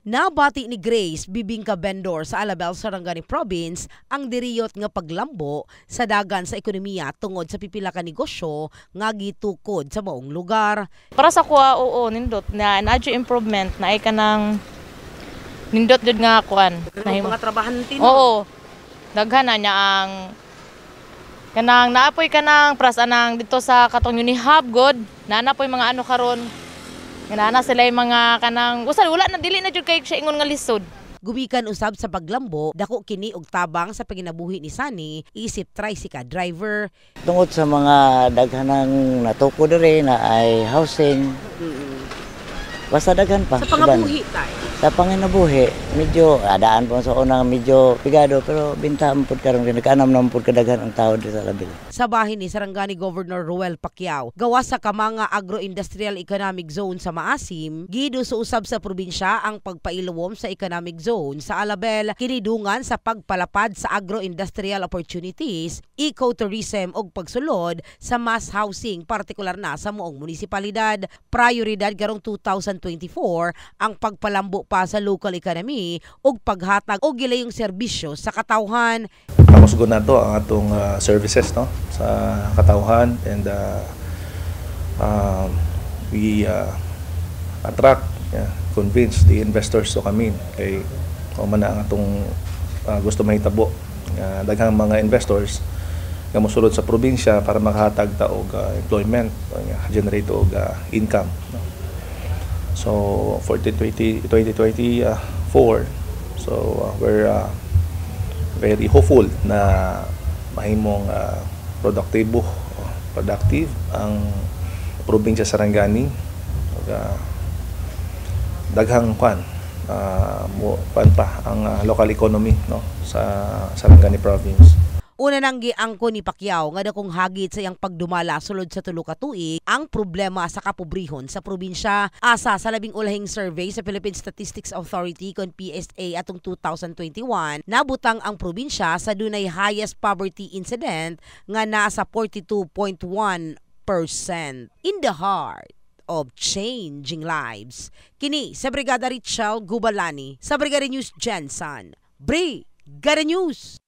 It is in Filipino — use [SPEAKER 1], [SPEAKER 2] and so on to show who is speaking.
[SPEAKER 1] Nabati ni Grace bibingka vendor sa Alabel, Sarangani Province ang diriyot nga paglambo sa dagan sa ekonomiya tungod sa pipila ka negosyo nga gitukod sa maong lugar.
[SPEAKER 2] Para sa kuha, oo, nindot na nadyo improvement na ay kanang nindot jud nga kuan.
[SPEAKER 1] Mga trabahante
[SPEAKER 2] Oo. Daghan na niya ang kanang naapoy kanang pras anang dito sa katong Unihub god. Naanapoy mga ano karon. Nana sila yung mga kanang wala na dili na jud kay siya ingon nga lisod.
[SPEAKER 1] Gumikan usab sa paglambo, dako kini og tabang sa paginabuhi ni Sunny, isip tricycle driver.
[SPEAKER 3] Tungod sa mga daghanang natuko diri na ay housing. Basta daghan pa.
[SPEAKER 1] Sa pangabuhi tayo.
[SPEAKER 3] Sa panginabuhi, medyo adaan po sa unang medyo pigado pero bintaan po karon nagkanam naman po kadaghan ang tao dito sa Alabel.
[SPEAKER 1] Sa bahin ni Sarangani Governor Ruel Pacquiao, gawas sa kamanga agro-industrial economic zone sa Maasim, gido sa usab sa probinsya ang pagpailawom sa economic zone sa Alabel, kinidungan sa pagpalapad sa agro-industrial opportunities, ecotourism ug pagsulod sa mass housing, partikular na sa moong munisipalidad. Prioridad karong 2024 ang pagpalambo pa sa local economy ug paghatag og gilayong serbisyo sa katawhan.
[SPEAKER 4] Kamusgon nato ang atong services no sa katawhan and we attract, convince the investors to come in kay man ang atong gusto mahitabo daghang mga investors nga mosulod sa probinsya para makahatag ta og employment, generate og income no? So for 2024, so we're very hopeful na mahimong productive ang probinsya Sarangani. Daghang pan pa ang local economy no sa Sarangani province.
[SPEAKER 1] Una nang giangko ni Pacquiao nga dakong hagit sa iyang pagdumala sulod sa tulo ka tuig ang problema sa kapobrehon sa probinsya. Asa sa labing ulahing survey sa Philippine Statistics Authority kon PSA atong 2021, nabutang ang probinsya sa dunay highest poverty incident nga nasa 42.1% in the heart of changing lives. Kini sa Brigada Richelle Gubalani sa Brigada News Jensen. Brigada News!